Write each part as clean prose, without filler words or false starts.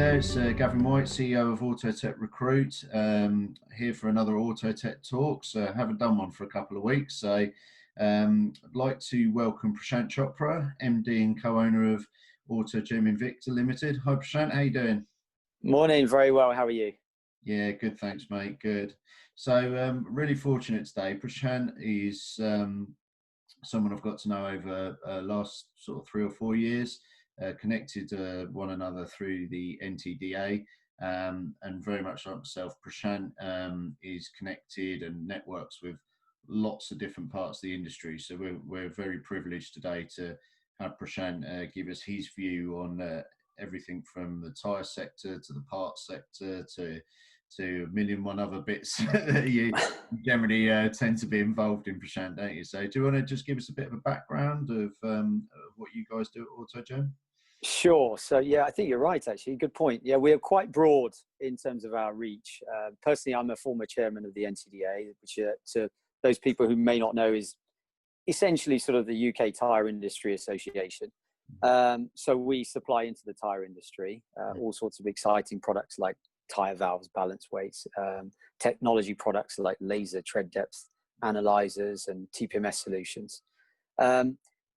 there, it's Gavin White, CEO of Autotech Recruit, here for another Autotech Talks. Haven't done one for a couple of weeks, so I'd like to welcome Prashant Chopra, MD and co-owner of Autogem Invicta Ltd. Hi Prashant, how you doing? Morning, very well, how are you? Yeah, good, thanks mate, good. So really fortunate today. Prashant is someone I've got to know over last sort of 3 or 4 years. Connected one another through the NTDA, and very much like myself, Prashant is connected and networks with lots of different parts of the industry. So we're very privileged today to have Prashant give us his view on everything from the tyre sector to the parts sector to a million and one other bits that you generally tend to be involved in, Prashant, don't you? So do you want to just give us a bit of a background of what you guys do at Autogem? Sure. So yeah, I think you're right, actually. Good point. Yeah, we are quite broad in terms of our reach. Personally, I'm a former chairman of the NTDA, which to those people who may not know is essentially sort of the UK Tyre Industry Association. So we supply into the tyre industry all sorts of exciting products like tyre valves, balance weights, technology products like laser tread depth analyzers and TPMS solutions.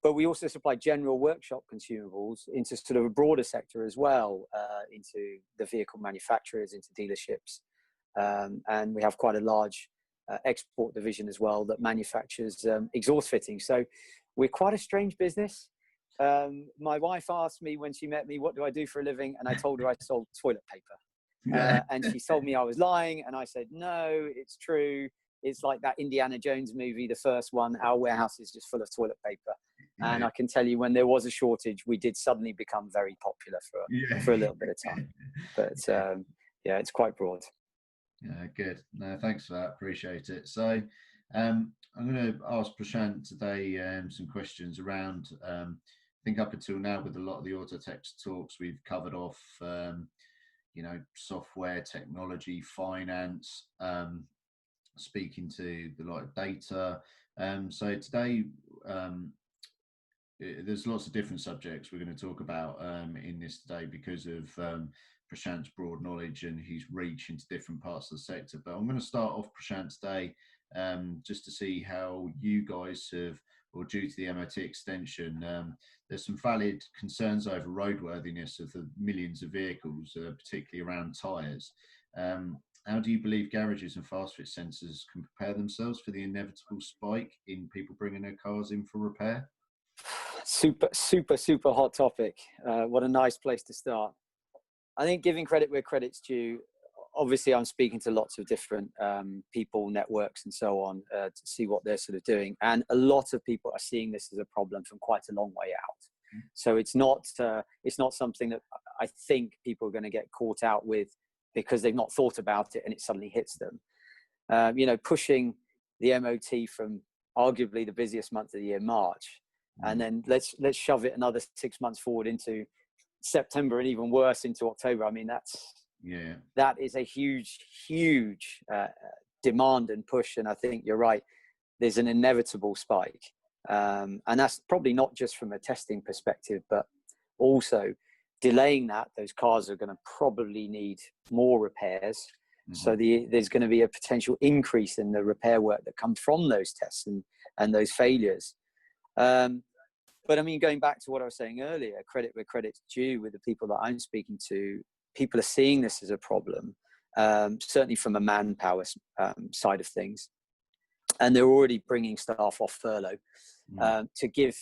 But we also supply general workshop consumables into sort of a broader sector as well, into the vehicle manufacturers, into dealerships. And we have quite a large export division as well that manufactures exhaust fittings. So we're quite a strange business. My wife asked me when she met me, what do I do for a living? And I told her I sold toilet paper. And she told me I was lying. And I said, no, it's true. It's like that Indiana Jones movie, the first one. Our warehouse is just full of toilet paper. And I can tell you, when there was a shortage, we did suddenly become very popular for a little bit of time. But yeah, it's quite broad. Yeah, good. No, thanks for that. Appreciate it. So I'm going to ask Prashant today some questions around, I think up until now with a lot of the Autotech talks, we've covered off, software, technology, finance, speaking to the lot of data. So today, there's lots of different subjects we're going to talk about in this today because of Prashant's broad knowledge and his reach into different parts of the sector. But I'm going to start off, Prashant, today just to see how you guys have, or due to the MOT extension, there's some valid concerns over roadworthiness of the millions of vehicles, particularly around tyres. How do you believe garages and fast fit centres can prepare themselves for the inevitable spike in people bringing their cars in for repair? Super hot topic. What a nice place to start. I think giving credit where credit's due. Obviously, I'm speaking to lots of different people, networks, and so on to see what they're sort of doing. And a lot of people are seeing this as a problem from quite a long way out. So it's not something that I think people are going to get caught out with because they've not thought about it and it suddenly hits them. Pushing the MOT from arguably the busiest month of the year, March, and then let's shove it another 6 months forward into September and even worse into October. I mean, that is a huge demand and push. And I think you're right. There's an inevitable spike. And that's probably not just from a testing perspective, but also delaying that. Those cars are going to probably need more repairs. So there's going to be a potential increase in the repair work that comes from those tests and those failures. But I mean, going back to what I was saying earlier, credit where credit's due with the people that I'm speaking to, people are seeing this as a problem, certainly from a manpower side of things. And they're already bringing staff off furlough to give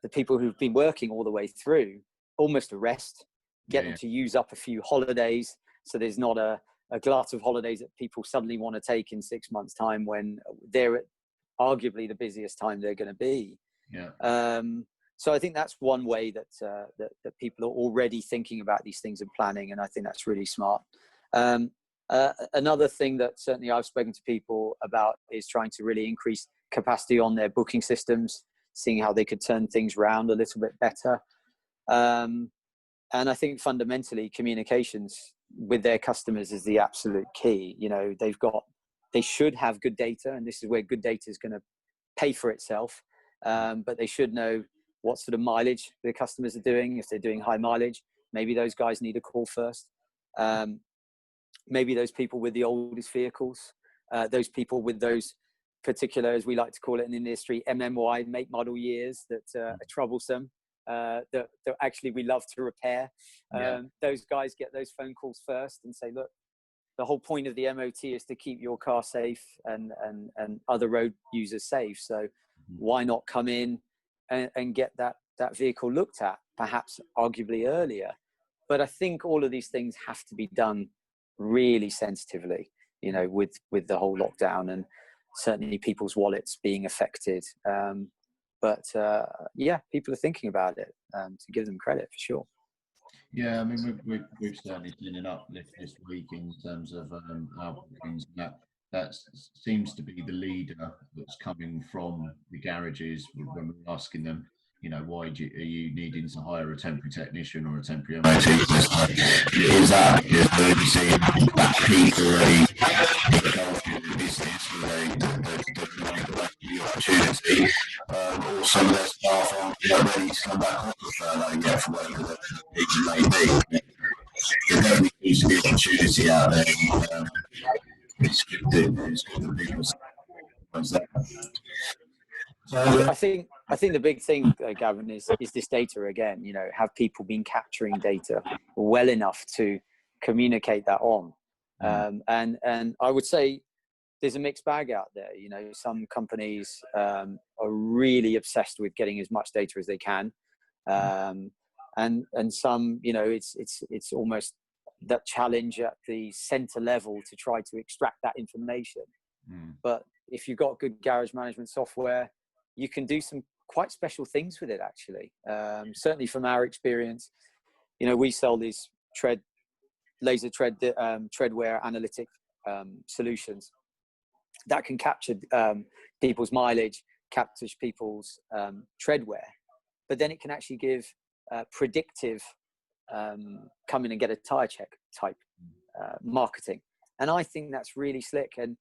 the people who've been working all the way through almost a rest, get them to use up a few holidays. So there's not a glut of holidays that people suddenly want to take in 6 months' time when they're at arguably the busiest time they're going to be. So I think that's one way that people are already thinking about these things and planning, and I think that's really smart. Another thing that certainly I've spoken to people about is trying to really increase capacity on their booking systems, seeing how they could turn things around a little bit better. And I think fundamentally communications with their customers is the absolute key. They should have good data, and this is where good data is going to pay for itself. But they should know what sort of mileage their customers are doing. If they're doing high mileage, maybe those guys need a call first. Maybe those people with the oldest vehicles, those people with those particular, as we like to call it in the industry, MMY, make model years, that are troublesome, that actually we love to repair. Those guys get those phone calls first and say, look, the whole point of the MOT is to keep your car safe and other road users safe. So why not come in and get that vehicle looked at, perhaps arguably earlier? But I think all of these things have to be done really sensitively, you know, with the whole lockdown and certainly people's wallets being affected. But people are thinking about it, to give them credit for sure. Yeah, I mean, we've certainly seen an uplift this week in terms of our bookings. That seems to be the leader that's coming from the garages when we're asking them, you know, why are you needing to hire a temporary technician or a temporary MOT? Is that because they're seeing that peak already in the business where the opportunity, or some of their staff aren't ready to come back off the furlough yet for whatever the reason may be. There definitely needs to be opportunity out there. It's good that people say that. I think the big thing, Gavin, is this data again. You know, have people been capturing data well enough to communicate that on? And I would say there's a mixed bag out there. You know, some companies are really obsessed with getting as much data as they can, and some, you know, it's almost that challenge at the center level to try to extract that information. But if you've got good garage management software, you can do some quite special things with it, actually. Certainly from our experience, you know, we sell these laser treadwear analytic solutions that can capture people's mileage, captures people's treadwear, but then it can actually give predictive come in and get a tire check type marketing. And I think that's really slick. And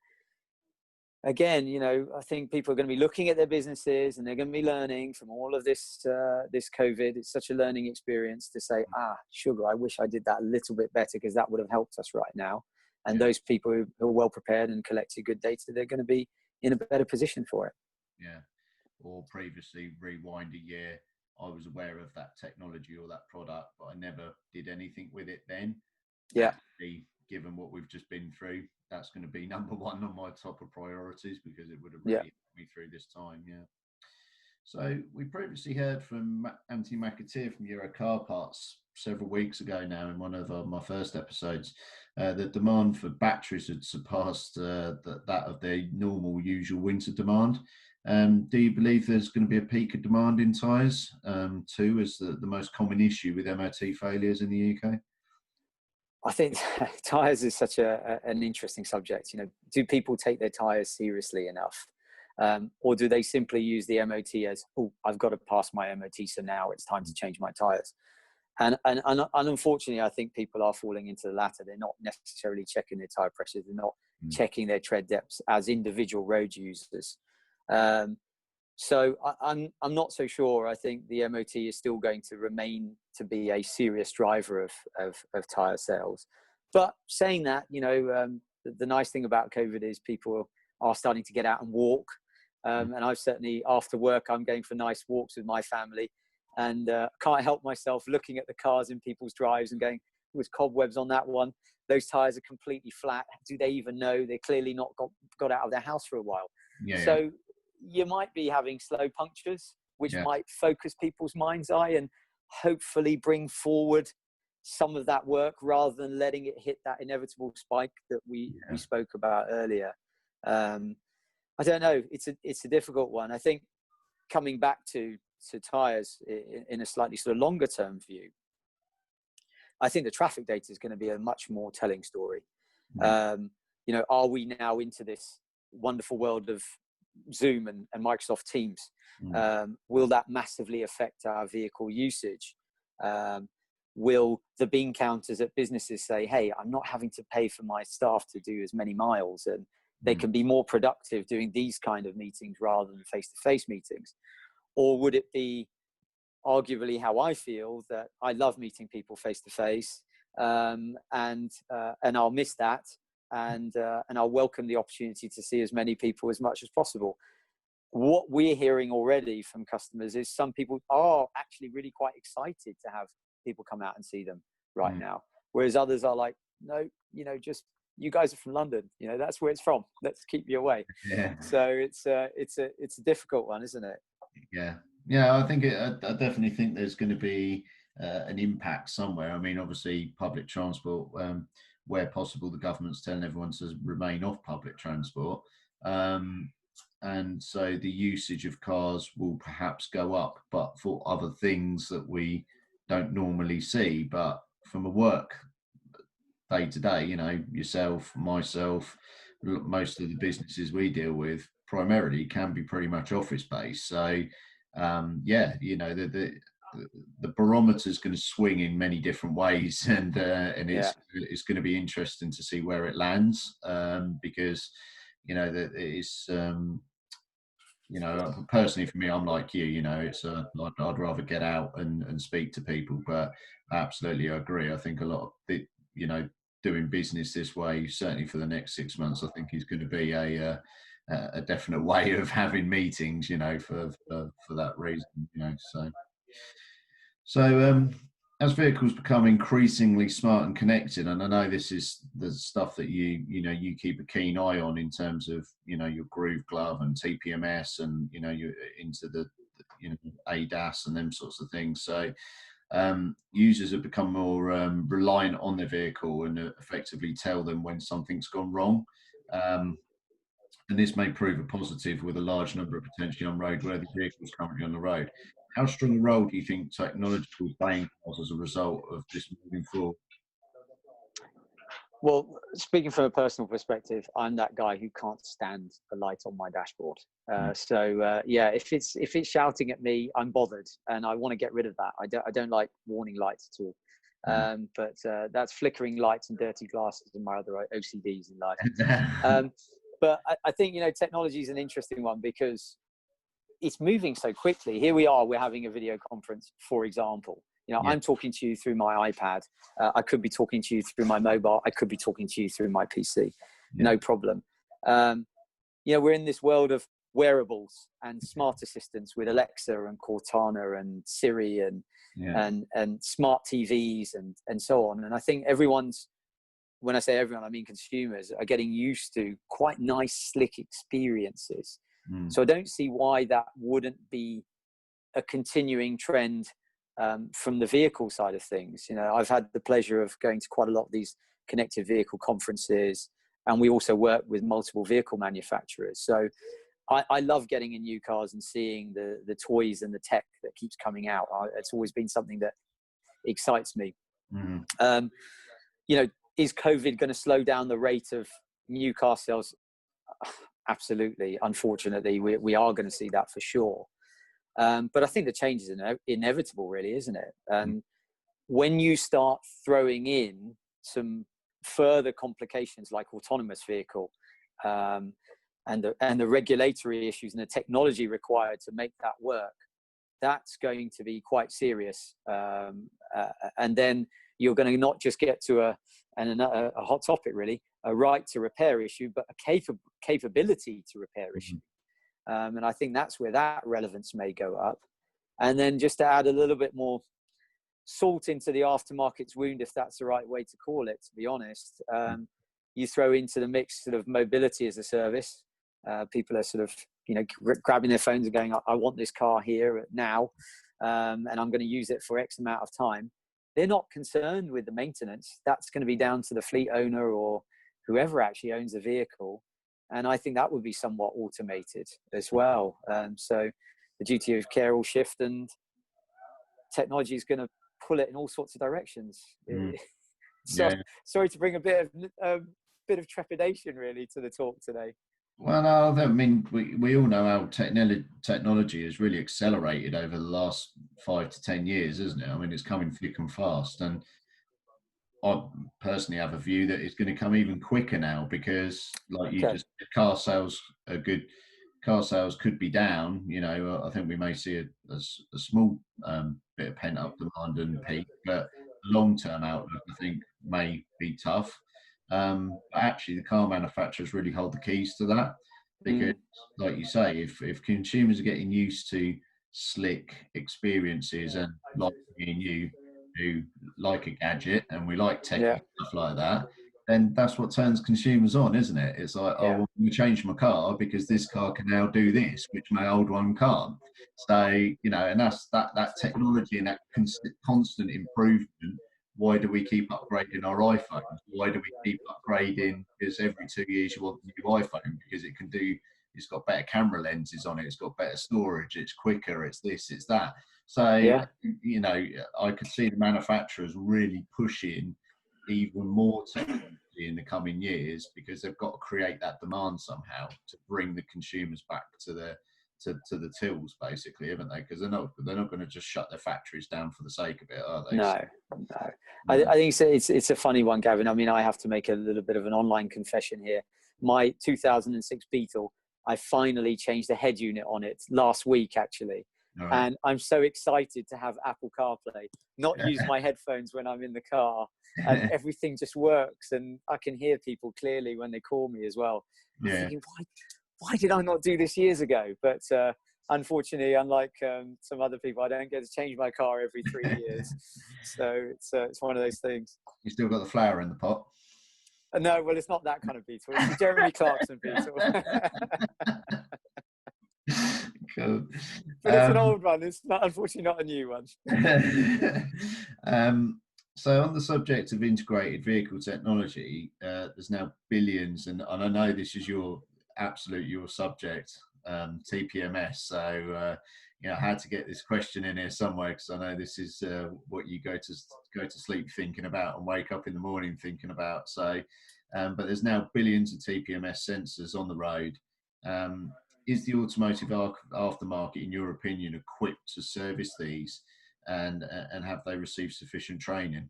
again, you know, I think people are going to be looking at their businesses and they're going to be learning from all of this COVID. It's such a learning experience to say, sugar, I wish I did that a little bit better because that would have helped us right now. And those people who are well prepared and collected good data, they're going to be in a better position for it. Yeah. Or previously, rewind a year, I was aware of that technology or that product, but I never did anything with it then. Yeah. Given what we've just been through, that's going to be number one on my top of priorities because it would have really helped me through this time. Yeah. So we previously heard from Anthony McAteer from Euro Car Parts several weeks ago now in one of my first episodes. The demand for batteries had surpassed that of their normal usual winter demand. Do you believe there's going to be a peak of demand in tyres too, as the most common issue with MOT failures in the UK? I think tyres is such an interesting subject. You know, do people take their tyres seriously enough? Or do they simply use the MOT as, oh, I've got to pass my MOT, so now it's time to change my tyres? And unfortunately, I think people are falling into the latter. They're not necessarily checking their tyre pressure. They're not checking their tread depths as individual road users. So I'm not so sure. I think the MOT is still going to remain to be a serious driver of tyre sales. But saying that, you know, the nice thing about COVID is people are starting to get out and walk. And I've certainly, after work, I'm going for nice walks with my family, and can't help myself looking at the cars in people's drives and going, with cobwebs on that one, those tyres are completely flat. Do they even know? They're clearly not got out of their house for a while. So you might be having slow punctures, which might focus people's mind's eye and hopefully bring forward some of that work rather than letting it hit that inevitable spike that we spoke about earlier. I don't know. It's a difficult one. I think coming back to tyres in a slightly sort of longer term view, I think the traffic data is going to be a much more telling story. You know, are we now into this wonderful world of Zoom and Microsoft Teams? Will that massively affect our vehicle usage? Will the bean counters at businesses say, hey, I'm not having to pay for my staff to do as many miles, and they can be more productive doing these kind of meetings rather than face-to-face meetings? Or would it be arguably how I feel, that I love meeting people face-to-face, and I'll miss that, and I'll welcome the opportunity to see as many people as much as possible. What we're hearing already from customers is some people are actually really quite excited to have people come out and see them right now, whereas others are like, no, just, you guys are from London, that's where it's from, let's keep you away. Yeah. So it's a difficult one, isn't it? Yeah, I think I definitely think there's going to be an impact somewhere. I mean, obviously public transport, where possible, the government's telling everyone to remain off public transport, and so the usage of cars will perhaps go up, but for other things that we don't normally see. But from a work day to day, yourself, myself, most of the businesses we deal with primarily can be pretty much office based. So the barometer is going to swing in many different ways, and it's going to be interesting to see where it lands, because that is personally for me, I'm like you, it's I'd rather get out and speak to people. But absolutely, I agree. I think a lot of the, doing business this way, certainly for the next 6 months, I think is going to be a definite way of having meetings, for that reason, So as vehicles become increasingly smart and connected, and I know this is the stuff that you keep a keen eye on in terms of your Groove Glove and TPMS, and you're into the ADAS and them sorts of things. So users have become more reliant on their vehicle and effectively tell them when something's gone wrong. And this may prove a positive with a large number of potentially unroadworthy vehicles currently on the road. How strong a role do you think technology will play as a result of this moving forward? Well, speaking from a personal perspective, I'm that guy who can't stand the light on my dashboard. If it's shouting at me, I'm bothered, and I want to get rid of that. I don't like warning lights at all. But that's flickering lights and dirty glasses and my other OCDs in life. But I think technology is an interesting one because it's moving so quickly. Here we are, we're having a video conference, for example. I'm talking to you through my iPad. I could be talking to you through my mobile. I could be talking to you through my PC. No problem. We're in this world of wearables and smart assistants with Alexa and Cortana and Siri and smart TVs and so on. And I think when I say everyone, I mean consumers, are getting used to quite nice, slick experiences. So I don't see why that wouldn't be a continuing trend from the vehicle side of things. I've had the pleasure of going to quite a lot of these connected vehicle conferences, and we also work with multiple vehicle manufacturers. So I love getting in new cars and seeing the toys and the tech that keeps coming out. It's always been something that excites me. Is COVID going to slow down the rate of new car sales? Absolutely. Unfortunately, we are going to see that for sure. But I think the change is inevitable, really, isn't it? And when you start throwing in some further complications like autonomous vehicle, and the regulatory issues and the technology required to make that work, that's going to be quite serious. And then you're going to not just get to a hot topic, really, a right to repair issue, but a capability to repair issue. And I think that's where that relevance may go up. And then just to add a little bit more salt into the aftermarket's wound, if that's the right way to call it, to be honest, you throw into the mix sort of mobility as a service. People are sort of, grabbing their phones and going, I want this car here now, and I'm going to use it for X amount of time. They're not concerned with the maintenance. That's going to be down to the fleet owner or whoever actually owns the vehicle. And I think that would be somewhat automated as well. So the duty of care will shift, and technology is going to pull it in all sorts of directions. Sorry to bring a bit of trepidation, really, to the talk today. Well, no, I mean, we all know how technology has really accelerated over the last 5 to 10 years, isn't it? I mean, it's coming thick and fast. And I personally have a view that it's going to come even quicker now because, like you just said, car sales are good. Car sales could be down. I think we may see a small bit of pent up demand and peak, but long-term outlook, I think, may be tough. But actually, the car manufacturers really hold the keys to that because, Mm, like you say, if consumers are getting used to slick experiences, and like me and you, who like a gadget and we like yeah, techie stuff like that, then that's what turns consumers on, isn't it? It's like, oh, yeah, well, I'm going to change my car because this car can now do this, which my old one can't. So, and that's that technology and that constant improvement. Why do we keep upgrading our iPhones? Why do we keep upgrading? Because every 2 years you want a new iPhone because it's got better camera lenses on it, it's got better storage, it's quicker, it's this, it's that. So, yeah. I could see the manufacturers really pushing even more technology in the coming years because they've got to create that demand somehow to bring the consumers back to the tills, basically, haven't they? Because they're not going to just shut their factories down for the sake of it, are they? No, So, no. yeah. I think it's a funny one, Gavin. I mean, I have to make a little bit of an online confession here. My 2006 Beetle, I finally changed the head unit on it last week, actually. All right. And I'm so excited to have Apple CarPlay, not use my headphones when I'm in the car, and everything just works. And I can hear people clearly when they call me as well. I'm Yeah. thinking, why did I not do this years ago? But unfortunately, unlike some other people, I don't get to change my car every 3 years. So it's one of those things. You still got the flour in the pot. No, well, it's not that kind of Beetle. It's the Jeremy Clarkson Beetle. Cool. But it's an old one. It's not, unfortunately, not a new one. So on the subject of integrated vehicle technology, there's now billions, and I know this is your subject, TPMS. So I had to get this question in here somewhere because I know this is what you go to sleep thinking about and wake up in the morning thinking about. So, but there's now billions of TPMS sensors on the road. Is the automotive aftermarket, in your opinion, equipped to service these, and have they received sufficient training?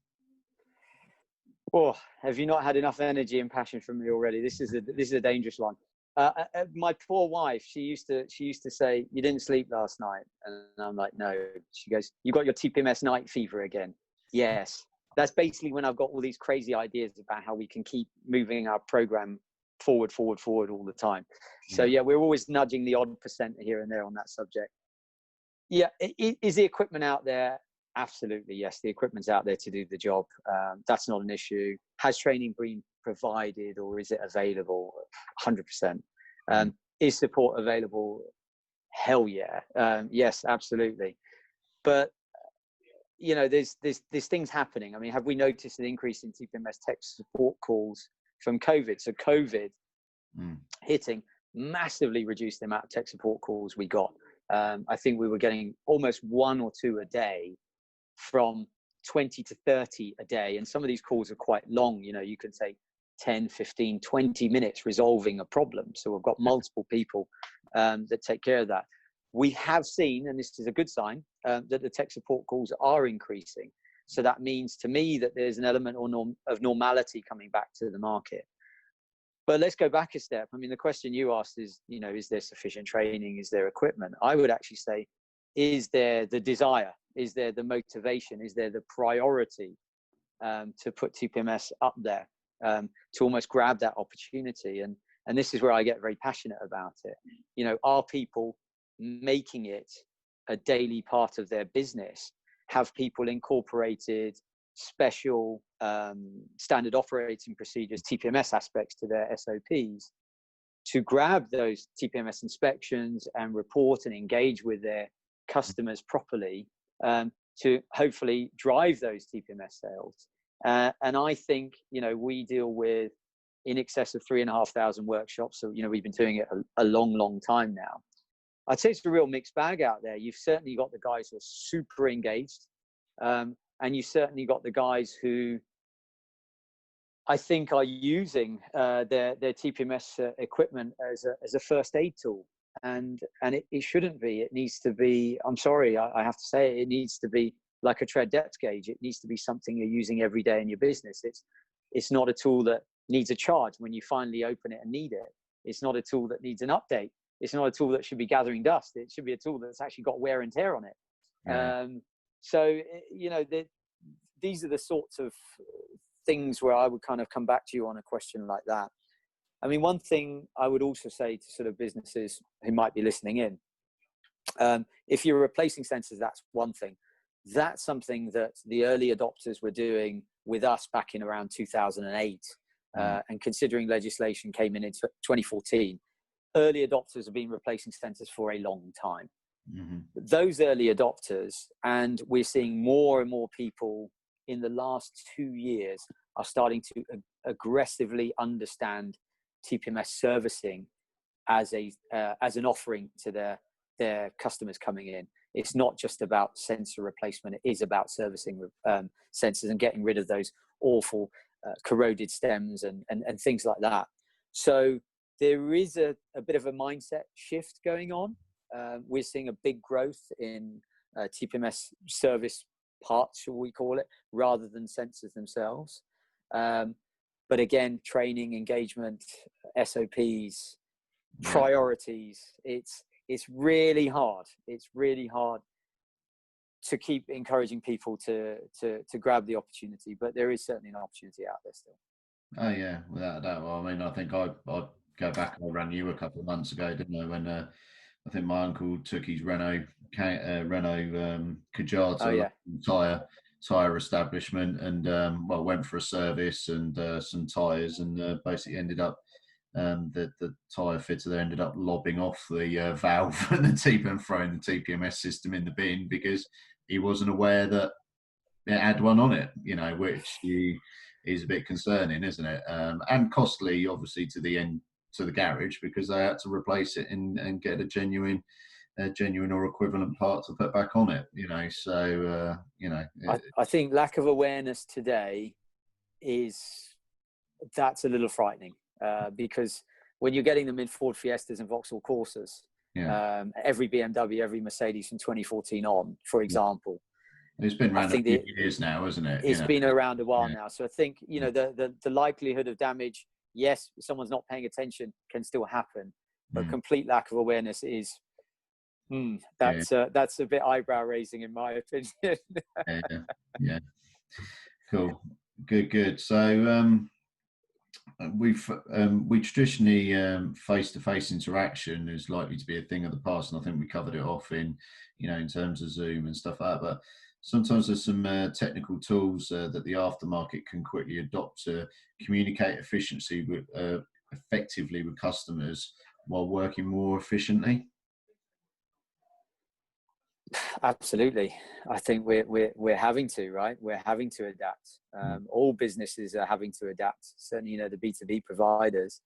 Oh, have you not had enough energy and passion from me already? This is a dangerous one. My poor wife, she used to say, "You didn't sleep last night," and I'm like, "No." She goes, "You got your TPMS night fever again." Yes, that's basically when I've got all these crazy ideas about how we can keep moving our program forward all the time. So yeah, we're always nudging the odd percent here and there on that subject. Yeah, is the equipment out there? Absolutely, yes. The equipment's out there to do the job. That's not an issue. Has training been provided, or is it available? 100%. Is support available? Hell yeah. Yes, absolutely. But there's things happening. I mean, have we noticed an increase in TPMS tech support calls from COVID? So COVID hitting massively reduced the amount of tech support calls we got. I think we were getting almost 1 or 2 a day, from 20 to 30 a day. And some of these calls are quite long. You can take 10, 15, 20 minutes resolving a problem. So we've got multiple people that take care of that. We have seen, and this is a good sign, that the tech support calls are increasing. So that means to me that there's an element of normality coming back to the market. But let's go back a step. I mean, the question you asked is, is there sufficient training? Is there equipment? I would actually say, is there the desire? Is there the motivation? Is there the priority to put TPMS up there, to almost grab that opportunity? And this is where I get very passionate about it. Are people making it a daily part of their business? Have people incorporated special standard operating procedures, TPMS aspects to their SOPs, to grab those TPMS inspections and report and engage with their customers properly, to hopefully drive those TPMS sales? And I think, we deal with in excess of 3,500 workshops. So, we've been doing it a long time now. I'd say it's a real mixed bag out there. You've certainly got the guys who are super engaged. And you certainly got the guys who I think are using their TPMS equipment as a first aid tool. And it shouldn't be. It needs to be, I'm sorry, I have to say it needs to be like a tread depth gauge. It needs to be something you're using every day in your business. It's not a tool that needs a charge when you finally open it and need it. It's not a tool that needs an update. It's not a tool that should be gathering dust. It should be a tool that's actually got wear and tear on it. Yeah. So, these are the sorts of things where I would kind of come back to you on a question like that. I mean, one thing I would also say to sort of businesses who might be listening in, if you're replacing sensors, that's one thing. That's something that the early adopters were doing with us back in around 2008. And considering legislation came in 2014, early adopters have been replacing sensors for a long time. Those early adopters, and we're seeing more and more people in the last 2 years are starting to aggressively understand TPMS servicing as an offering to their customers coming in. It's not just about sensor replacement, it is about servicing sensors and getting rid of those awful corroded stems and things like that. So there is a bit of a mindset shift going on. We're seeing a big growth in TPMS service parts, shall we call it, rather than sensors themselves. But again, training, engagement, SOPs, priorities, it's really hard. It's really hard to keep encouraging people to grab the opportunity, but there is certainly an opportunity out there still. Oh yeah, without a doubt. Well, I mean, I think I'd go back. I ran you a couple of months ago, didn't I? When I think my uncle took his Renault Kadjar tyre establishment, and went for a service and some tyres, and basically ended up the tyre fitter there ended up lobbing off the valve and the TPM, throwing the TPMS system in the bin because he wasn't aware that it had one on it, which is a bit concerning, isn't it? And costly, obviously, to the garage, because they had to replace it and get a genuine or equivalent part to put back on it. So I think lack of awareness today that's a little frightening, because when you're getting them in Ford Fiestas and Vauxhall Corsas, every BMW, every Mercedes from 2014 on, for example. It's been around a few years now, isn't it? It's been around a while now. So I think, the likelihood of damage, yes, if someone's not paying attention, can still happen. But complete lack of awareness is, that's a bit eyebrow raising, in my opinion. Yeah. Cool. Good. So we traditionally face-to-face interaction is likely to be a thing of the past, and I think we covered it off in terms of Zoom and stuff like that. But sometimes there's some technical tools that the aftermarket can quickly adopt to communicate effectively with customers while working more efficiently. Absolutely. I think we're having to, right? We're having to adapt. All businesses are having to adapt. Certainly, the B2B providers.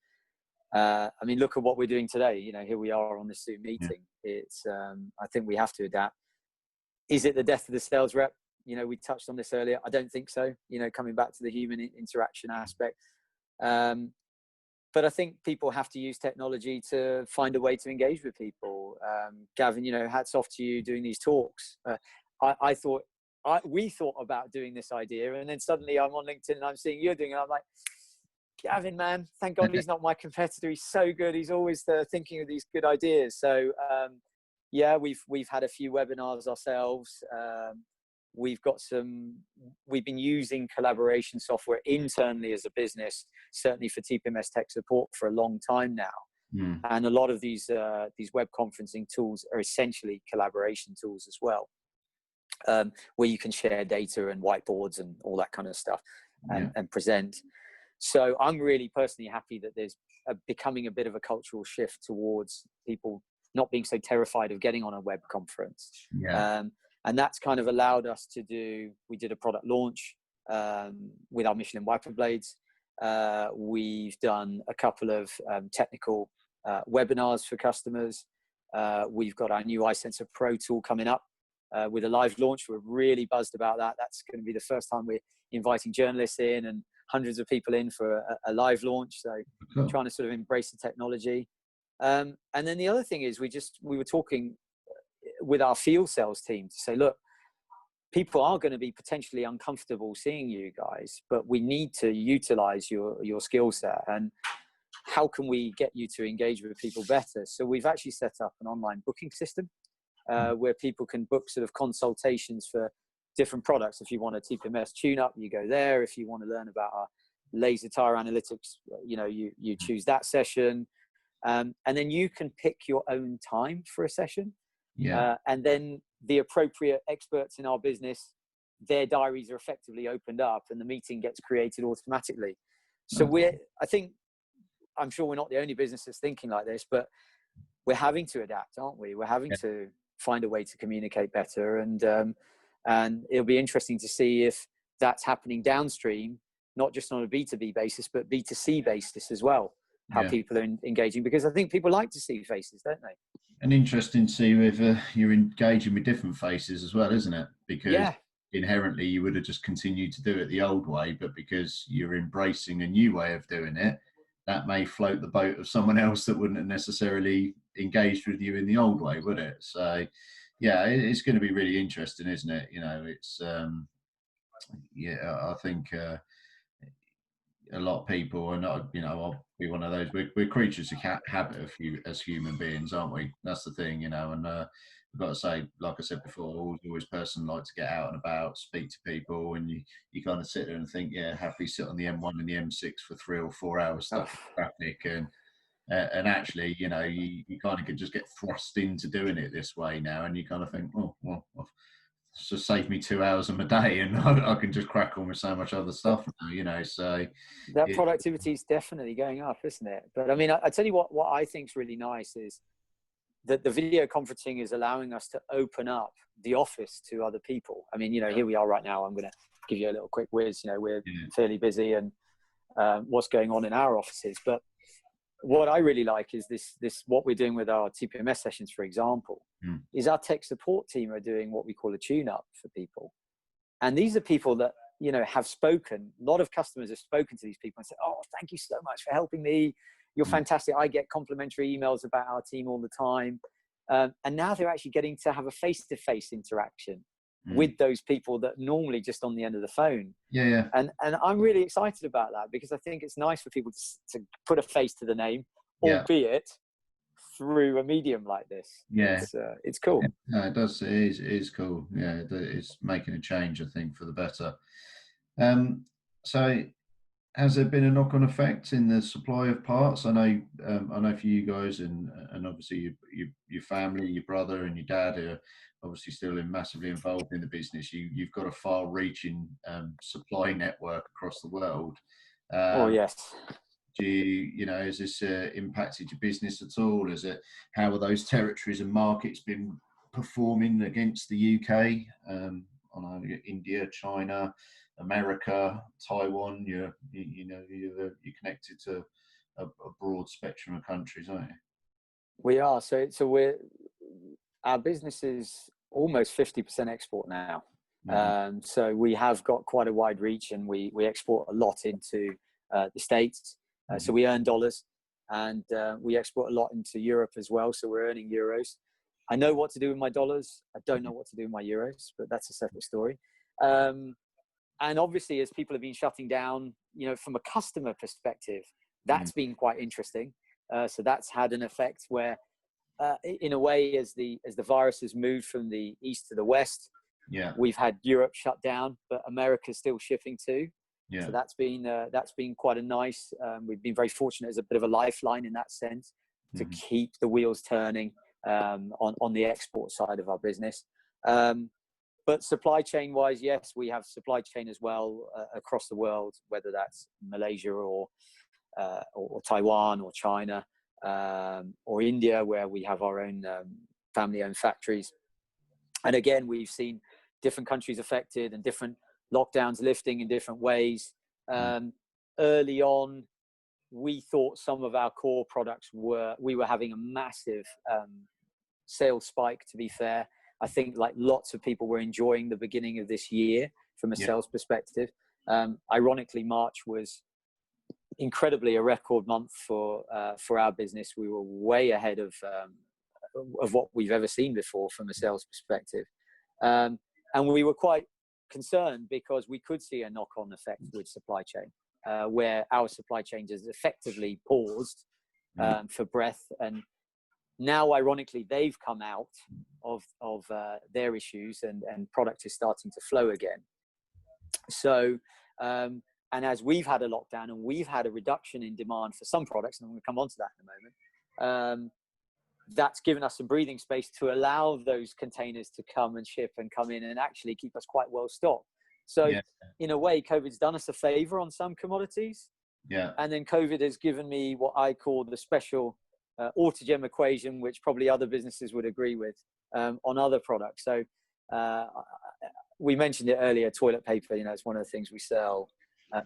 I mean, look at what we're doing today. Here we are on this Zoom meeting. It's, I think we have to adapt. Is it the death of the sales rep? We touched on this earlier. I don't think so. Coming back to the human interaction aspect. But I think people have to use technology to find a way to engage with people. Gavin, hats off to you doing these talks. We thought about doing this idea, and then suddenly I'm on LinkedIn and I'm seeing you're doing it. I'm like, Gavin, man, thank God he's not my competitor. He's so good. He's always thinking of these good ideas. So we've had a few webinars ourselves. We've been using collaboration software internally as a business, certainly for TPMS tech support, for a long time now. And a lot of these web conferencing tools are essentially collaboration tools as well, where you can share data and whiteboards and all that kind of stuff and present. So I'm really personally happy that there's becoming a bit of a cultural shift towards people not being so terrified of getting on a web conference. And that's kind of allowed us we did a product launch with our Michelin wiper blades. We've done a couple of technical webinars for customers. We've got our new iSensor Pro tool coming up with a live launch. We're really buzzed about that. That's going to be the first time we're inviting journalists in and hundreds of people in for a live launch. So trying to sort of embrace the technology. And then the other thing is we were talking with our field sales team to say, look, people are going to be potentially uncomfortable seeing you guys, but we need to utilize your skill set. And how can we get you to engage with people better? So we've actually set up an online booking system where people can book sort of consultations for different products. If you want a TPMS tune-up, you go there. If you want to learn about our laser tire analytics, you choose that session. And then you can pick your own time for a session. Yeah. And then the appropriate experts in our business, their diaries are effectively opened up and the meeting gets created automatically. So I'm sure we're not the only business that's thinking like this, but we're having to adapt, aren't we? We're having to find a way to communicate better. And it'll be interesting to see if that's happening downstream, not just on a B2B basis, but B2C basis as well, how people are engaging, because I think people like to see faces, don't they? And interesting to see whether you're engaging with different faces as well, isn't it? Because inherently you would have just continued to do it the old way, but because you're embracing a new way of doing it, that may float the boat of someone else that wouldn't have necessarily engaged with you in the old way, would it? So yeah, it's going to be really interesting, isn't it? It's I think a lot of people are not, I'll be one of those. We're creatures of habit as human beings, aren't we? That's the thing, and I've got to say, like I said before, always person like to get out and about, speak to people, and you kind of sit there and think, happily sit on the M1 and the M6 for 3 or 4 hours stuck in traffic, and actually, you kind of could just get thrust into doing it this way now, and you kind of think, oh well, it's just saved me 2 hours of my day, and I can just crack on with so much other stuff now, so that productivity is definitely going up, isn't it? But I mean, I tell you what I think is really nice is that the video conferencing is allowing us to open up the office to other people. I mean, here we are right now. I'm going to give you a little quick whiz. We're fairly busy and what's going on in our offices. But what I really like is this what we're doing with our TPMS sessions, for example, is our tech support team are doing what we call a tune-up for people. And these are people that, have spoken. A lot of customers have spoken to these people and said, oh, thank you so much for helping me. You're fantastic. I get complimentary emails about our team all the time. And now they're actually getting to have a face-to-face interaction with those people that normally just on the end of the phone. Yeah. And I'm really excited about that, because I think it's nice for people to put a face to the name, albeit through a medium like this. It's cool. No, it does. It is cool. Yeah, it's making a change, I think, for the better. So has there been a knock-on effect in the supply of parts? I know for you guys, and obviously your family, your brother and your dad are obviously still massively involved in the business. You've got a far-reaching supply network across the world. Oh yes. Do has this impacted your business at all? How are those territories and markets been performing against the UK? On India, China, America, Taiwan. You're connected to a broad spectrum of countries, aren't you? We are. So our business is almost 50% export now. So we have got quite a wide reach, and we export a lot into the States. So we earn dollars, and we export a lot into Europe as well. So we're earning euros. I know what to do with my dollars. I don't know what to do with my euros, but that's a separate story. And obviously, as people have been shutting down, from a customer perspective, that's been quite interesting. So that's had an effect where, in a way, as the virus has moved from the east to the west, we've had Europe shut down, but America's still shipping too. So that's been quite a nice. We've been very fortunate as a bit of a lifeline in that sense to keep the wheels turning on the export side of our business. But supply chain wise, yes, we have supply chain as well across the world, whether that's Malaysia or Taiwan or China or India, where we have our own family-owned factories. And again, we've seen different countries affected and different lockdowns lifting in different ways. Early on, we thought some of our core products we were having a massive sales spike, to be fair. I think like lots of people were enjoying the beginning of this year from a sales perspective. Ironically, March was incredibly a record month for our business. We were way ahead of what we've ever seen before from a sales perspective. And we were quite concerned because we could see a knock-on effect with supply chain, where our supply chain has effectively paused for breath. And Now, ironically, they've come out of their issues, and product is starting to flow again. So, and as we've had a lockdown and we've had a reduction in demand for some products, and I'm going to come on to that in a moment, that's given us some breathing space to allow those containers to come and ship and come in and actually keep us quite well stocked. So in a way, COVID's done us a favor on some commodities. Yeah. And then COVID has given me what I call the special Autogem equation, which probably other businesses would agree with, on other products. So we mentioned it earlier, toilet paper, it's one of the things we sell.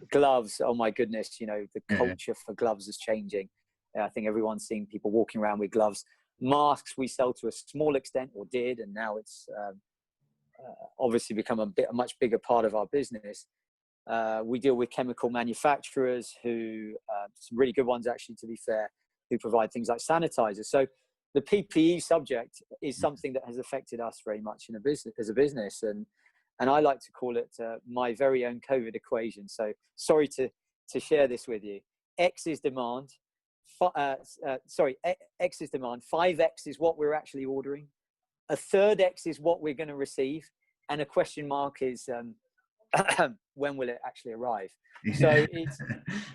Gloves, oh my goodness, the culture for gloves is changing. I think everyone's seeing people walking around with gloves. Masks we sell to a small extent, or did, and now it's obviously become a much bigger part of our business. We deal with chemical manufacturers who, some really good ones actually, to be fair, who provide things like sanitizers. So the PPE subject is something that has affected us very much in as a business. And I like to call it my very own COVID equation. So sorry to share this with you. X is demand. X is demand. 5X is what we're actually ordering. A third X is what we're going to receive. And a question mark is when will it actually arrive? So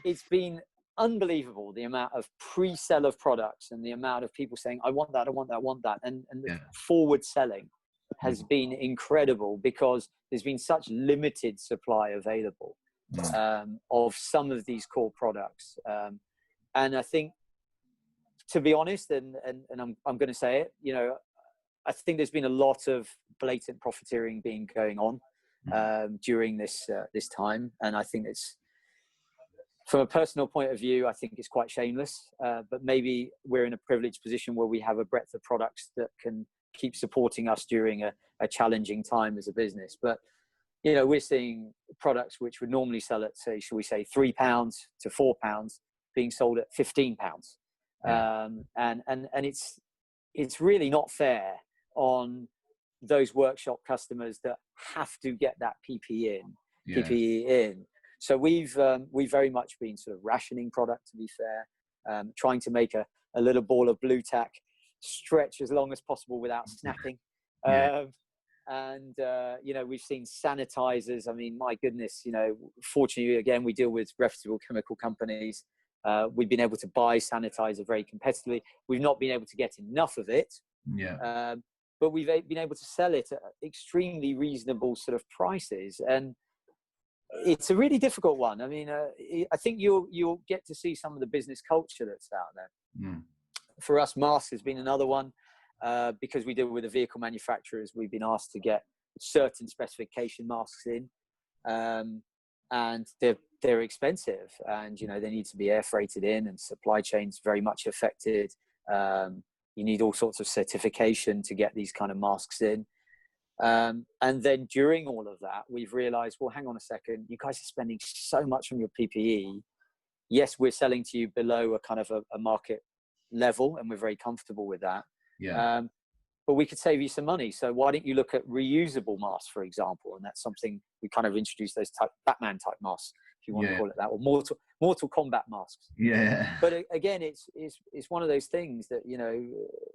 it's been unbelievable, the amount of pre-sell of products and the amount of people saying, I want that, I want that, I want that. And the forward selling has been incredible, because there's been such limited supply available of some of these core products. And I think, to be honest, and I'm going to say it, I think there's been a lot of blatant profiteering going on during this time, and I think it's, from a personal point of view, I think it's quite shameless. But maybe we're in a privileged position where we have a breadth of products that can keep supporting us during a challenging time as a business. But we're seeing products which would normally sell at, say, shall we say, £3 to £4, being sold at £15. And it's really not fair on those workshop customers that have to get that PPE in. So we've very much been sort of rationing product, to be fair, trying to make a little ball of blue tack stretch as long as possible without snapping. And we've seen sanitizers. I mean, my goodness, fortunately, again, we deal with reputable chemical companies. We've been able to buy sanitizer very competitively. We've not been able to get enough of it. But we've been able to sell it at extremely reasonable sort of prices. And it's a really difficult one. I mean, I think you'll get to see some of the business culture that's out there. For us, masks has been another one, because we deal with the vehicle manufacturers. We've been asked to get certain specification masks in, and they're expensive, and they need to be air freighted in, and supply chains very much affected. You need all sorts of certification to get these kind of masks in. And then during all of that, we've realized, well, hang on a second, you guys are spending so much on your PPE. Yes, we're selling to you below a kind of a market level, and we're very comfortable with that. But we could save you some money. So why don't you look at reusable masks, for example? And that's something we kind of introduced, those Batman type masks, if you want to call it that, or Mortal Kombat masks. But again, it's one of those things that,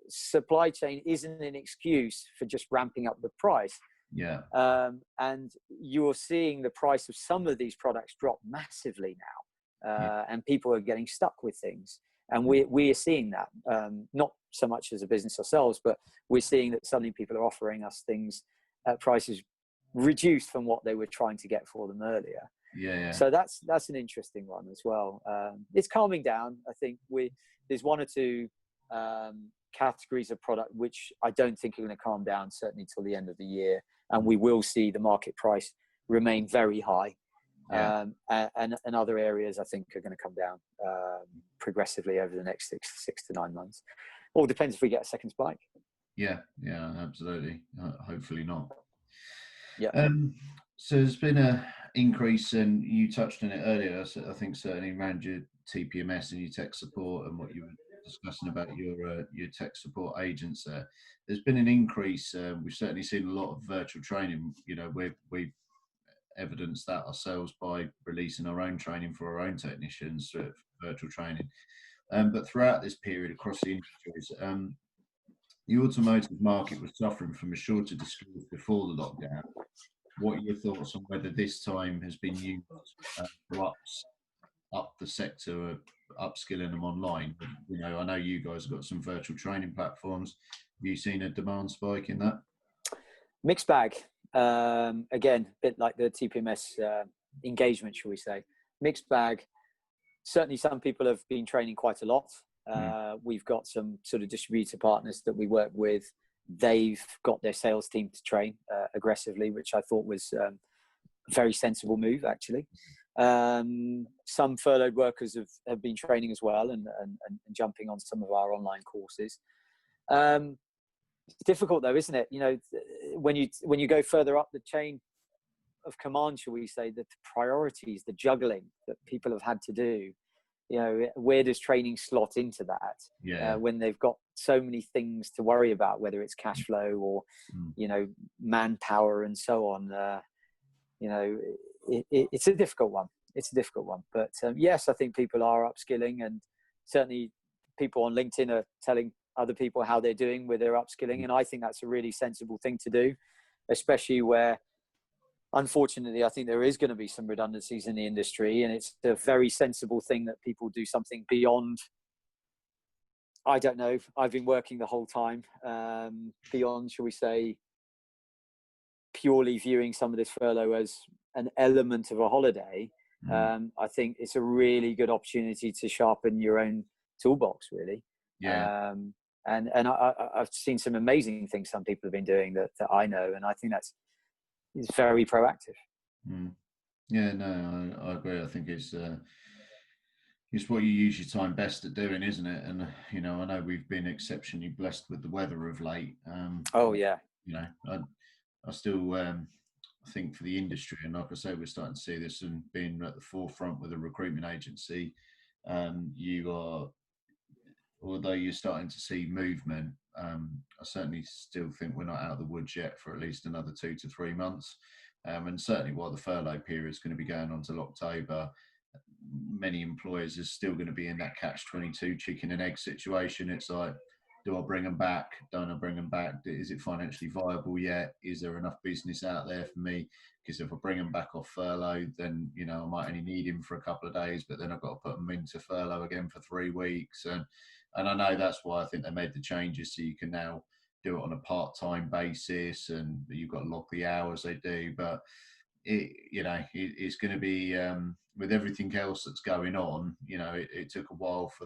supply chain isn't an excuse for just ramping up the price. And you're seeing the price of some of these products drop massively now, and people are getting stuck with things. And we are seeing that, not so much as a business ourselves, but we're seeing that suddenly people are offering us things at prices reduced from what they were trying to get for them earlier. So that's an interesting one as well. It's calming down. I think there's one or two categories of product which I don't think are going to calm down, certainly till the end of the year, and we will see the market price remain very high. And other areas I think are going to come down progressively over the next six to 9 months. All depends if we get a second spike. Absolutely. Hopefully not. So there's been an increase, and you touched on it earlier, I think, certainly around your TPMS and your tech support, and what you were discussing about your tech support agents there. There's been an increase. We've certainly seen a lot of virtual training. We've evidenced that ourselves by releasing our own training for our own technicians through virtual training. But throughout this period across the industries, the automotive market was suffering from a shortage of skills before the lockdown. What are your thoughts on whether this time has been used to up the sector, upskilling them online? You know, I know you guys have got some virtual training platforms. Have you seen a demand spike in that? Mixed bag. Again, a bit like the TPMS engagement, shall we say. Mixed bag. Certainly some people have been training quite a lot. We've got some sort of distributor partners that we work with. They've got their sales team to train aggressively, which I thought was a very sensible move, actually. Some furloughed workers have been training as well and jumping on some of our online courses. It's difficult though, isn't it? You know, when you go further up the chain of command, shall we say, the priorities, the juggling that people have had to do, you know, where does training slot into that? When they've got so many things to worry about, whether it's cash flow or, you know, manpower and so on. You know, it's a difficult one. It's a difficult one. But yes, I think people are upskilling, and certainly people on LinkedIn are telling other people how they're doing with their upskilling. And I think that's a really sensible thing to do, especially where, unfortunately, I think there is going to be some redundancies in the industry, and it's a very sensible thing that people do something beyond, I don't know, I've been working the whole time, beyond, shall we say, purely viewing some of this furlough as an element of a holiday. I think it's a really good opportunity to sharpen your own toolbox, really. And I've seen some amazing things some people have been doing that I know, and I think that's very proactive. Yeah, no, I agree. I think it's what you use your time best at doing, isn't it? And you know, I know we've been exceptionally blessed with the weather of late. Oh yeah. You know, I still think for the industry, and like I say, we're starting to see this and being at the forefront with a recruitment agency. You are, although you're starting to see movement, I certainly still think we're not out of the woods yet for at least another 2 to 3 months. And certainly while the furlough period is going to be going on till October, many employers are still going to be in that catch-22 chicken and egg situation. It's like, do I bring them back? Don't I bring them back? Is it financially viable yet? Is there enough business out there for me? Because if I bring them back off furlough, then, you know, I might only need him for a couple of days, but then I've got to put them into furlough again for 3 weeks. And I know that's why I think they made the changes, so you can now do it on a part-time basis, and you've got to log the hours they do. But it's going to be with everything else that's going on. You know, it took a while for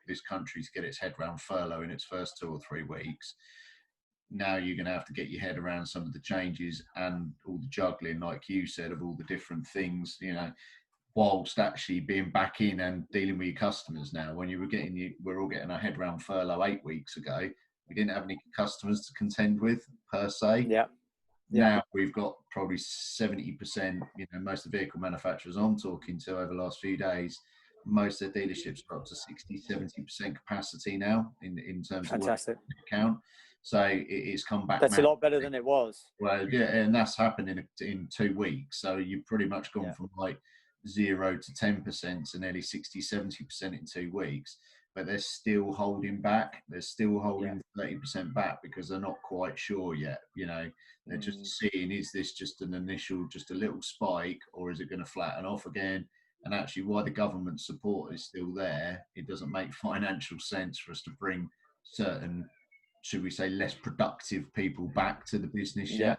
this country to get its head around furlough in its first 2 or 3 weeks. Now you're going to have to get your head around some of the changes and all the juggling, like you said, of all the different things. You know, whilst actually being back in and dealing with your customers now. When we're all getting our head around furlough 8 weeks ago, we didn't have any customers to contend with per se. Now we've got probably 70%, you know, most of the vehicle manufacturers I'm talking to over the last few days, most of their dealerships are up to 60-70% capacity now in terms of account. So it's come back. That's a lot better than it was. Well, yeah, and that's happened in 2 weeks. So you've pretty much gone from like 0 to 10% to nearly 60-70% in 2 weeks. But they're still holding back. They're still holding 30% back because they're not quite sure yet. You know, they're just seeing, is this just an initial, just a little spike, or is it going to flatten off again? And actually, why the government support is still there, it doesn't make financial sense for us to bring certain, should we say, less productive people back to the business yet.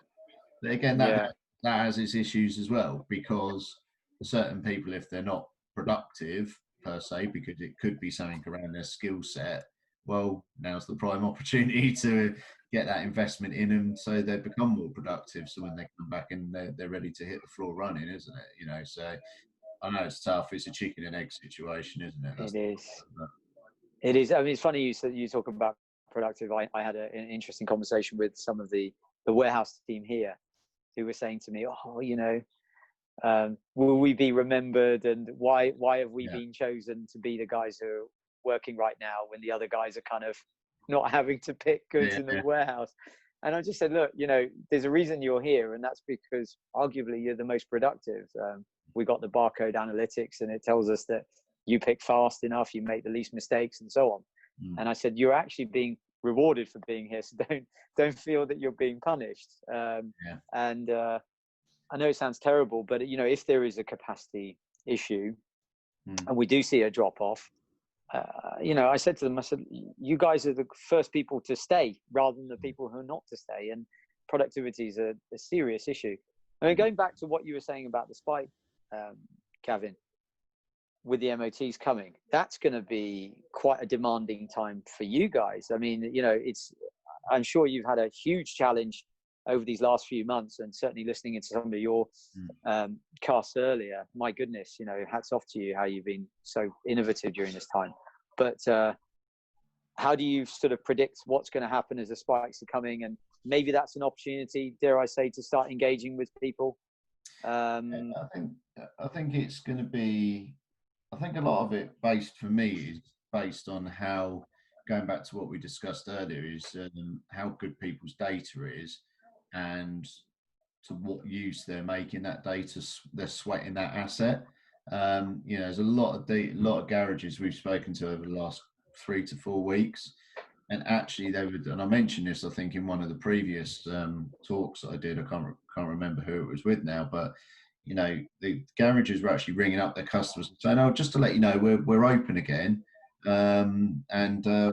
But again, that has its issues as well, because for certain people, if they're not productive per se, because it could be something around their skill set, well, now's the prime opportunity to get that investment in them so they become more productive. So when they come back and they're ready to hit the floor running, isn't it? You know, so I know it's tough. It's a chicken and egg situation, isn't it? It is. It is. I mean, it's funny you talk about productive. I had an interesting conversation with some of the warehouse team here, who were saying to me, "Oh, you know, will we be remembered, and why have we been chosen to be the guys who are working right now when the other guys are kind of not having to pick goods in the warehouse?" And I just said, look, you know, there's a reason you're here, and that's because arguably you're the most productive. We got the barcode analytics, and it tells us that you pick fast enough, you make the least mistakes, and so on. And I said, you're actually being rewarded for being here, so don't feel that you're being punished. Yeah. And I know it sounds terrible, but if there is a capacity issue and we do see a drop off, I said to them, I said, you guys are the first people to stay rather than the people who are not to stay. And productivity is a serious issue. I mean, going back to what you were saying about the spike, Gavin, with the MOTs coming, that's going to be quite a demanding time for you guys. I mean, I'm sure you've had a huge challenge over these last few months, and certainly listening into some of your casts earlier, my goodness, hats off to you, how you've been so innovative during this time. But how do you sort of predict what's going to happen as the spikes are coming? And maybe that's an opportunity, dare I say, to start engaging with people. I think it's going to be, I think a lot of it for me is based on how, going back to what we discussed earlier, is how good people's data is, and to what use they're making that data, they're sweating that asset. There's a lot of garages we've spoken to over the last 3 to 4 weeks, and actually and I mentioned this, I think, in one of the previous talks that I did. I can't remember who it was with now, but the garages were actually ringing up their customers and saying, "Oh, just to let you know, we're open again, and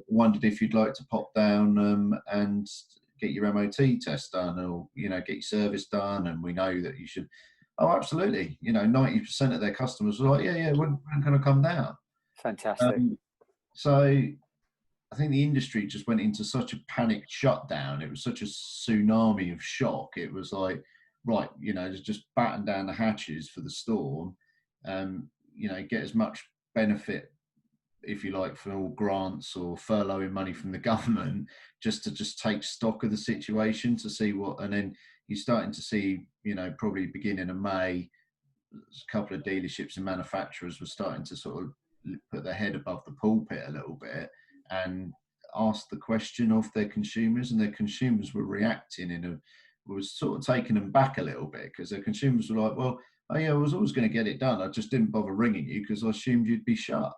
wondered if you'd like to pop down and get your MOT test done, or get your service done, and we know that you should." Oh, absolutely. 90% of their customers were like, "Yeah, when can I come down?" Fantastic. So I think the industry just went into such a panicked shutdown. It was such a tsunami of shock. It was like, right, just batten down the hatches for the storm, get as much benefit, if you like, from all grants or furloughing money from the government, just to take stock of the situation to see what, and then you're starting to see, probably beginning of May, a couple of dealerships and manufacturers were starting to sort of put their head above the pulpit a little bit and ask the question of their consumers, and their consumers were reacting was sort of taking them back a little bit, because their consumers were like, "Well, oh yeah, I was always going to get it done. I just didn't bother ringing you because I assumed you'd be shut."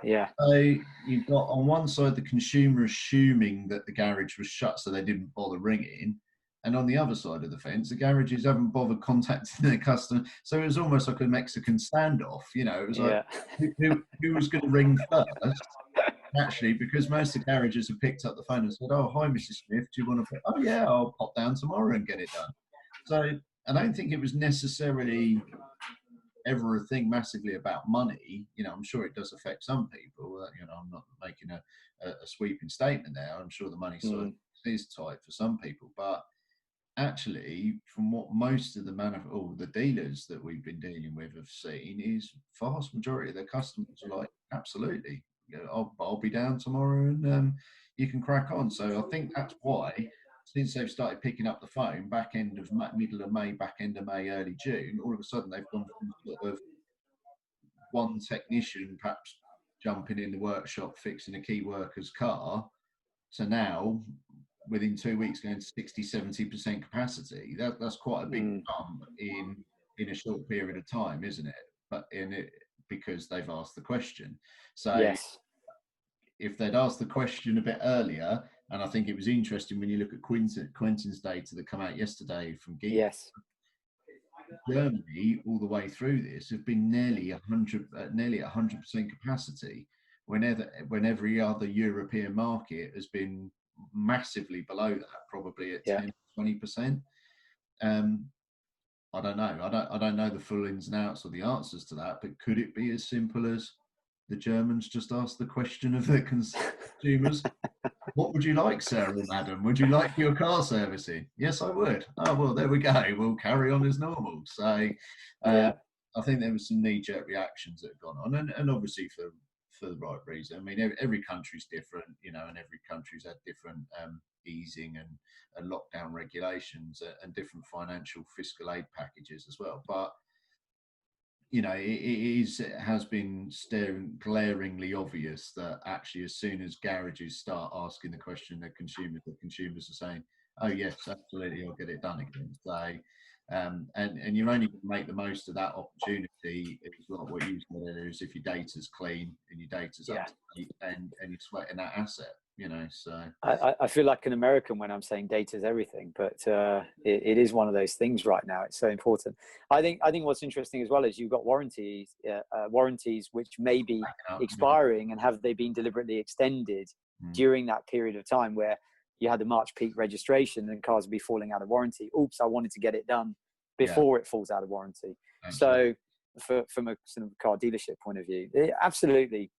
Yeah. So you've got on one side the consumer assuming that the garage was shut, so they didn't bother ringing. And on the other side of the fence, the garages haven't bothered contacting their customer. So it was almost like a Mexican standoff. It was like, who was going to ring first? Actually, because most of the garages have picked up the phone and said, "Oh, hi, Mrs. Smith. Do you want to?" "Oh, yeah, I'll pop down tomorrow and get it done." So I don't think it was necessarily ever a thing massively about money. I'm sure it does affect some people. I'm not making a sweeping statement there. I'm sure the money side is tight for some people, but actually, from what most of the dealers that we've been dealing with have seen, is vast majority of their customers are like, "Absolutely, I'll be down tomorrow, and you can crack on." So I think that's why, since they've started picking up the phone middle of May, back end of May, early June, all of a sudden they've gone from sort of one technician perhaps jumping in the workshop fixing a key worker's car to now, within 2 weeks, going to 60-70% capacity. That's quite a big jump in a short period of time, isn't it? But because they've asked the question. So yes. If they'd asked the question a bit earlier, and I think it was interesting when you look at Quentin's data that come out yesterday from Geek. Yes. Germany, all the way through this, have been nearly 100% capacity, when every other European market has been massively below that, probably at 10-20%. I don't know. I don't know the full ins and outs or the answers to that, but could it be as simple as the Germans just ask the question of their consumers? "What would you like, sir or madam? Would you like your car servicing?" "Yes, I would." "Oh, well, there we go. We'll carry on as normal." So I think there was some knee-jerk reactions that have gone on, and obviously for the right reason. I mean, every country's different, and every country's had different easing and lockdown regulations and different financial fiscal aid packages as well. But it has been glaringly obvious that actually, as soon as garages start asking the question, the consumers are saying, "Oh yes, absolutely, I'll get it done again." So And you're only going to make the most of that opportunity, is like what you said earlier, is if your data's clean and your data's up to date, and you're sweating that asset, so. I feel like an American when I'm saying data is everything, but it is one of those things right now. It's so important. I think what's interesting as well is you've got warranties which may be expiring, and have they been deliberately extended during that period of time where you had the March peak registration and cars would be falling out of warranty. Oops, I wanted to get it done before it falls out of warranty. Absolutely. So from a sort of car dealership point of view, absolutely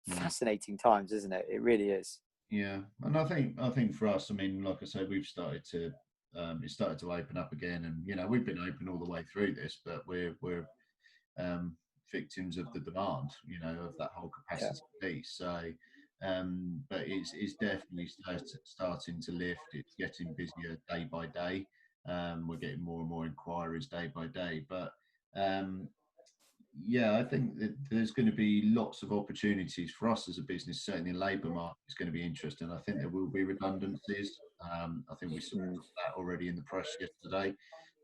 fascinating times, isn't it? It really is. Yeah, and I think for us, I mean, like I said, we've started to it started to open up again, and we've been open all the way through this, but we're victims of the demand, of that whole capacity piece. So, but it's definitely starting to lift. It's getting busier day by day. We're getting more and more inquiries day by day, but I think that there's going to be lots of opportunities for us as a business. Certainly, the labour market is going to be interesting. I think there will be redundancies. I think we saw that already in the press yesterday,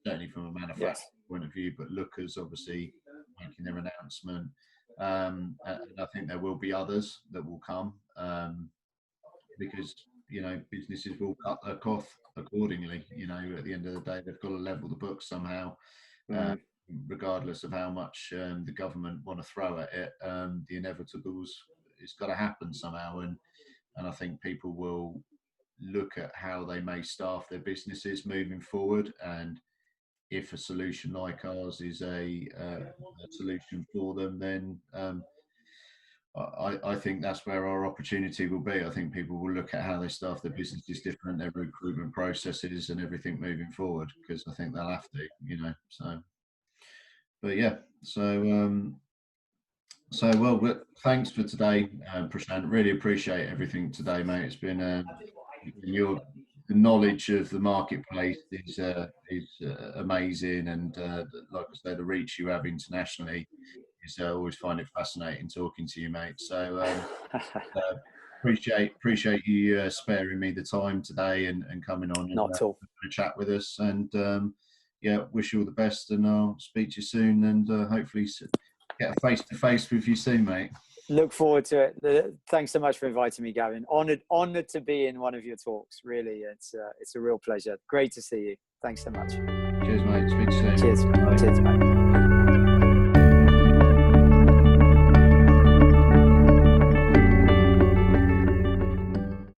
certainly from a manufacturing point of view. But Lookers obviously making their announcement, and I think there will be others that will come, because businesses will cut their cost accordingly. At the end of the day, they've got to level the books somehow. Regardless of how much the government want to throw at it, the inevitables, it's got to happen somehow, and I think people will look at how they may staff their businesses moving forward, and if a solution like ours is a solution for them, then I think that's where our opportunity will be. I think people will look at how they staff their businesses different, their recruitment processes and everything moving forward, because I think they'll have to, so. But well, thanks for today, Prashant. Really appreciate everything today, mate. It's been the knowledge of the marketplace is amazing, and like I say, the reach you have internationally is always find it fascinating talking to you, mate. So appreciate you sparing me the time today and coming on and having a chat with us, and wish you all the best, and I'll speak to you soon, and hopefully get a face-to-face with you soon, mate. Look forward to it. Thanks so much for inviting me, Gavin. Honored to be in one of your talks. Really, it's a real pleasure. Great to see you. Thanks so much. Cheers, mate. Speak soon. Cheers, mate.